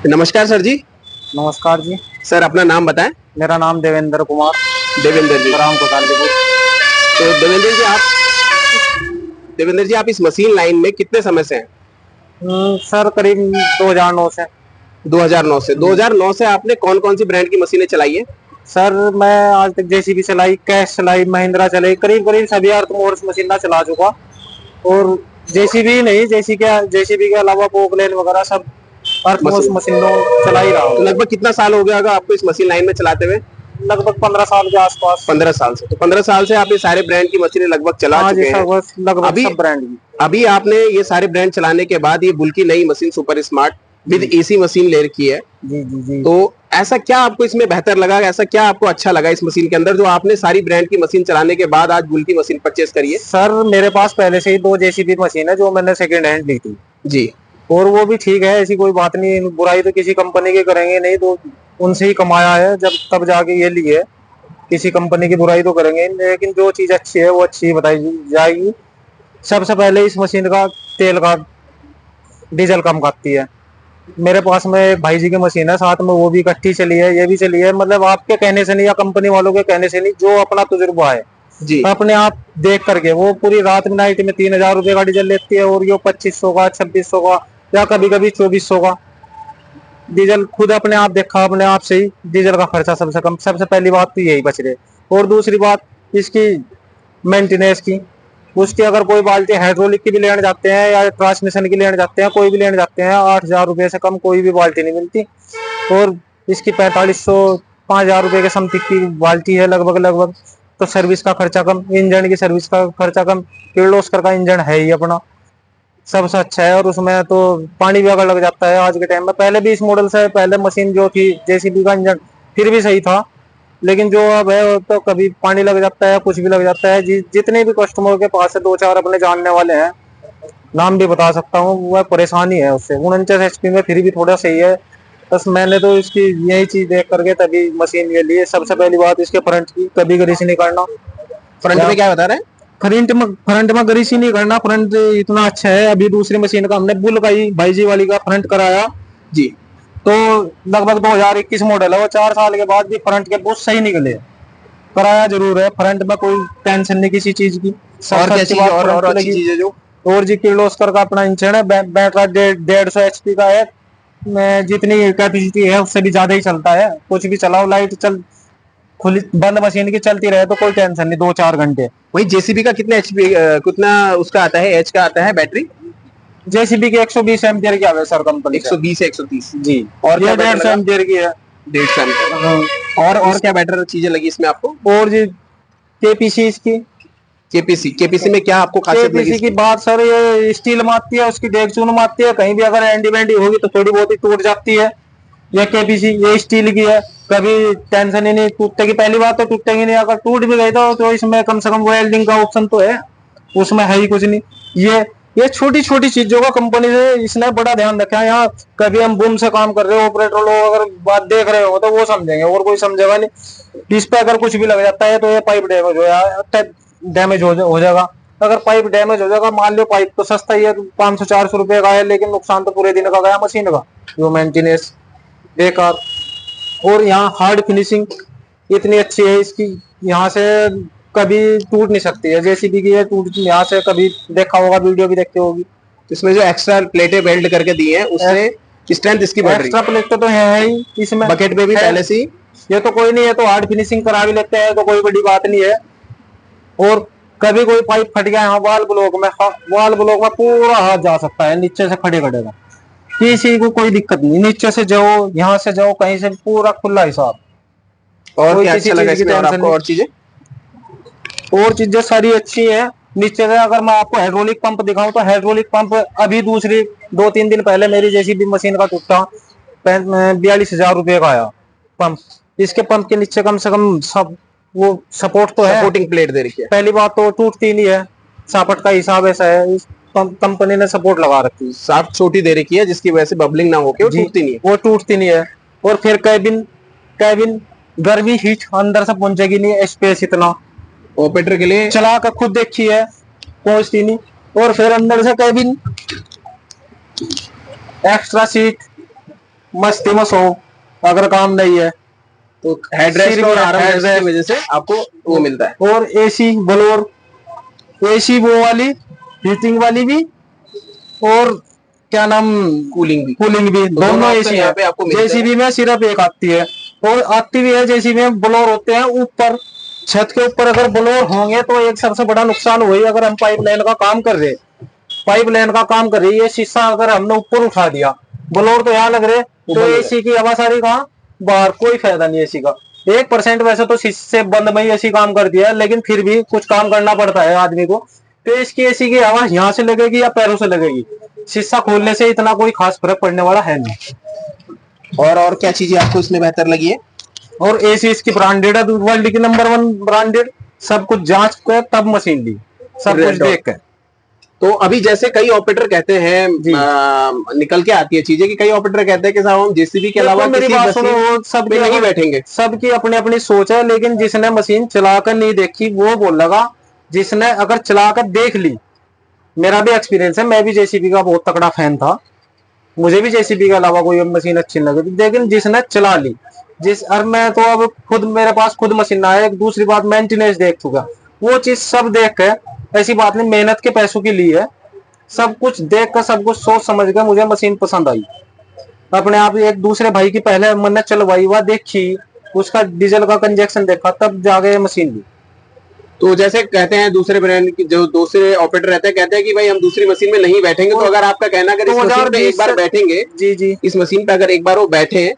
नमस्कार सर जी। नमस्कार जी। सर अपना नाम बताएं। मेरा नाम देवेंद्र कुमार, देवेंद्र जी। ग्राम कोटालीपुर। तो देवेंद्र जी आप इस मशीन लाइन में कितने समय से हैं? सर करीब 2009 से। 2009 से। जी 2009 से आपने कौन कौन सी ब्रांड की मशीनें चलाई है? सर, मैं आज तक जेसीबी चलाई, कैश चलाई, महिंद्रा चलाई, करीब करीब सभी अर्थ मोटर्स मशीन चला चुका। और जेसीबी नहीं, जेसीबी के अलावा पोकलेन वगैरह सब अर्थ मोटर्स मशीन मशीनों चला ही रहा तो हूँ। लगभग कितना साल हो गया होगा आपको इस मशीन लाइन में चलाते हुए? लगभग 15 साल के आसपास। 15 साल से। तो 15 साल से आप ये सारे ब्रांड की मशीनें लगभग चला हाँ जी चुके हैं। सर, बस लगभग अभी सब ब्रांड की। अभी आपने ये सारे ब्रांड चलाने के बाद ये बुल की नई machine super smart with G AC machine ले रखी है। जी जी जी। तो ऐसा क्या आपको इसमें बेहतर लगा, ऐसा क्या आपको अच्छा लगा इस मशीन के अंदर जो आपने सारी ब्रांड की मशीन चलाने के बाद आज बुल की मशीन परचेस करी है? सर मेरे पास पहले से ही 2 जेसीबी मशीन है जो मैंने सेकेंड हैंड ली थी। जी। और वो भी ठीक है, ऐसी कोई बात नहीं। बुराई तो किसी कंपनी की करेंगे नहीं, तो उनसे ही कमाया है जब तब जाके ये लिए है। किसी कंपनी की बुराई तो करेंगे नहीं, लेकिन जो चीज अच्छी है वो अच्छी ही बताई जाएगी। सबसे पहले इस मशीन का तेल का डीजल कम खाती है। मेरे पास में एक भाई जी की मशीन है, साथ में वो भी इकट्ठी चली है, ये भी चली है। मतलब आपके कहने से नहीं या कंपनी वालों के कहने से नहीं, जो अपना तजुर्बा है जी। अपने आप देख करके, वो पूरी रात में नाइट में 3000 रुपये का डीजल लेती है, और ये 2500 का, 2600 का, या कभी कभी 2400 का डीजल। खुद अपने आप देखा, अपने आप से ही डीजल का खर्चा सबसे कम। सबसे पहली बात तो यही बच रहे। और दूसरी बात इसकी मेंटेनेंस की। उसकी अगर कोई बाल्टी हाइड्रोलिक की भी लेने जाते हैं या ट्रांसमिशन की लेने जाते हैं, कोई भी लेने जाते हैं, 8000 रुपये से कम कोई भी बाल्टी नहीं मिलती। और इसकी 4500 5000 रुपये के समथिंग की बाल्टी है लगभग लगभग। तो सर्विस का खर्चा कम, इंजन की सर्विस का खर्चा कम। किर्लोस्कर का इंजन है ही अपना, सबसे अच्छा है। और उसमें तो पानी भी अगर लग जाता है आज के टाइम में, पहले भी इस मॉडल से पहले मशीन जो थी जेसीबी का इंजन फिर भी सही था, लेकिन जो अब है वो तो कभी पानी लग जाता है, कुछ भी लग जाता है। जितने भी कस्टमर के पास है, 2 4 अपने जानने वाले हैं, नाम भी बता सकता हूँ, वह परेशानी है उससे। 49 HP में फिर भी थोड़ा सही है। बस मैंने तो इसकी यही चीज देख करके तभी मशीन ये ली है। सबसे पहली बात इसके फ्रंट की, कभी ग्रीस नहीं करना। फ्रंट में क्या बता रहे हैं? फ्रंट में ग्रीस ही नहीं करना, फ्रंट इतना अच्छा है। अभी दूसरी मशीन का हमने बुल का ही भाई जी वाली का फ्रंट कराया। जी। तो लगभग 2021 मॉडल है वो, 4 साल के बाद भी फ्रंट के बहुत सही निकले। कराया जरूर है, फ्रंट में कोई टेंशन नहीं किसी चीज की। और सबसे क्या अच्छी चीज, बात और फ्रंट की अच्छी लगी। चीज है जो? और जी किर्लोस्कर का अपना इंजन है, बैटरा 150 HP का है। जितनी कैपेसिटी है उससे भी ज्यादा ही चलता है। कुछ भी चलाओ, लाइट चल खुली बंद मशीन की चलती रहे तो कोई टेंशन नहीं, 2 4 घंटे। वही जेसीबी का कितने एचपी, कितना उसका आता है, एच का आता है बैटरी? जेसीबी की 120 एम्पियर की आवे सर कंपनी से। 120 130। जी। और क्या ये बेटर 150 लगा? एम्पियर की है। 150 हाँ। एम्पियर। और क्या बेटर चीजें लगी इसमें आपको? और जी केपीसी इसकी। केपीसी में क्या आपको खासियत लगी केपीसी की इसकी? बात सर, ये स्टील मारती है, उसकी डेग चून मारती है। कहीं भी अगर एंडी वेंडी होगी तो थोड़ी बहुत ही टूट जाती है। ये केपीसी, ये स्टील की है, कभी टेंशन ही नहीं टूटने की। पहली बात तो टूटेगी नहीं, अगर टूट भी गई तो इसमें कम से कम वेल्डिंग का ऑप्शन तो है, उसमें है ही कुछ नहीं। ये छोटी छोटी चीजों का कंपनी से इसने बड़ा ध्यान रखा है। यहाँ कभी हम बूम से काम कर रहे हो, ऑपरेटर लोग अगर बात देख रहे हो तो वो समझेंगे, और कोई समझेगा नहीं। इस पे अगर कुछ भी लग जाता है तो ये पाइप हो जाएगा। अगर पाइप डैमेज हो जाएगा, मान लो पाइप तो सस्ता ही है, 500 400 रुपए का है, लेकिन नुकसान तो पूरे दिन का गया मशीन का, जो मेंटेनेंस बेकार। और यहाँ हार्ड फिनिशिंग इतनी अच्छी है इसकी, यहाँ से कभी टूट नहीं सकती है। जेसीबी की है, टूट यहाँ से कभी देखा होगा, वीडियो भी देखते होगी। इसमें जो एक्स्ट्रा प्लेटें वेल्ड करके दी हैं उससे स्ट्रेंथ इसकी बढ़ रही एक्स्ट्रा प्लेट तो है ही इसमें, है। बकेट में भी पहले से ही। ये तो कोई नहीं है, तो हार्ड फिनिशिंग करा भी लेते हैं तो कोई बड़ी बात नहीं है। और कभी कोई पाइप फट गया यहाँ वाल ब्लॉक में पूरा हाथ जा सकता है, नीचे से खड़े खड़े का किसी को कोई दिक्कत नहीं। नीचे से जाओ, यहाँ से जाओ, कहीं से पूरा खुला हिसाब। और कोई क्या किसी अच्छा लगा चीज की इसमें और टेंशन आपको, नहीं। और चीजें? और चीजें सारी अच्छी है। नीचे से अगर मैं आपको हाइड्रोलिक पंप दिखाऊं तो हाइड्रोलिक पंप अभी दूसरी 2 3 दिन पहले मेरी जेसीबी मशीन का टूटा 42,000 रुपये का आया पंप। इसके पंप के नीचे कम से कम सब वो सपोर्ट तो है। सपोर्टिंग प्लेट दे रखी है। पहली बात तो टूटती नहीं है, सापट का हिसाब ऐसा है, इस कंपनी ने सपोर्ट लगा रखी है। साफ छोटी दे रखी है जिसकी वजह से बबलिंग ना होके वो जी, टूटती नहीं है। वो टूटती नहीं है। और फिर कैबिन कैबिन गर्मी हीट अंदर से पहुंचेगी नहीं, स्पेस इतना। ऑपरेटर के लिए चला कर खुद देखी है, पहुंचती नहीं। और फिर अंदर से कैबिन, एक्स्ट्रा सीट, मस्ती में सो, अगर काम नहीं है तो हेडरेस्ट सिर और में आर्म रेस्ट की headrest। वजह से आपको वो मिलता है। और एसी ब्लोर, एसी वो वाली हीटिंग वाली भी, और क्या नाम, कूलिंग भी। कूलिंग भी, दोनों दोनों option एसी यहाँ है। पे आपको मिलते हैं। जेसीबी में सिर्फ एक आती है, और आती भी है जेसीबी में ब्लोर होते हैं ऊपर छत के ऊपर। अगर ब्लोर होंगे तो एक सबसे बड़ा नुकसान वही, अगर हम पाइप लाइन का काम कर रहे, पाइप लाइन का काम कर रही है, शीशा अगर हमने ऊपर उठा दिया, ब्लोर तो यहाँ लग रहे, तो ऊपर लग एसी की हवा सारी कहाँ बाहर, कोई फायदा नहीं एसी का। 1% वैसे तो शीशे बंद में ही एसी काम कर दिया है, लेकिन फिर भी कुछ काम करना पड़ता है आदमी को। तो इसकी एसी की हवा यहाँ से लगेगी या पैरों से लगेगी, शीशा खोलने से इतना कोई खास फर्क पड़ने वाला है नहीं। और क्या चीजें आपको इसमें बेहतर लगी है? और एसी इसकी ब्रांडेड है, वर्ल्ड की नंबर 1 ब्रांडेड, सब कुछ जांच कर तब मशीन ली, सब Red कुछ Dot। देख कर। तो अभी जैसे कई ऑपरेटर कहते हैं जी। निकल के आती है चीजें कि कई ऑपरेटर कहते हैं कि साहब हम जेसीबी के अलावा मेरी किसी बात सुनो, मशीन वो में नहीं बैठेंगे। सबकी अपनी अपनी सोच है, लेकिन जिसने मशीन चलाकर नहीं देखी वो बोल लगा, जिसने अगर चलाकर देख ली, मेरा भी एक्सपीरियंस है, मैं भी जेसीबी का बहुत तगड़ा फैन था, मुझे भी जेसीबी के अलावा कोई मशीन अच्छी नहीं लगी, लेकिन जिसने चला ली, और मैं तो अब खुद, मेरे पास खुद मशीन आया, एक दूसरी बात मेंटेनेंस देख चुका, वो चीज सब देख कर, ऐसी बात नहीं मेहनत के पैसों की ली है, सब कुछ देख कर, सब कुछ सोच समझ कर मुझे मशीन पसंद आई। अपने आप एक दूसरे भाई की पहले मैंने चलवाई हुआ देखी, उसका डीजल का कंजक्शन देखा, तब जाके मशीन ली। तो जैसे कहते हैं दूसरे ब्रांड की जो दूसरे ऑपरेटर रहते हैं कहते हैं कि भाई हम दूसरी मशीन में नहीं बैठेंगे, तो अगर आपका कहना अगर इस मशीन पे एक बार बैठेंगे, जी जी, इस मशीन पे अगर एक बार वो बैठे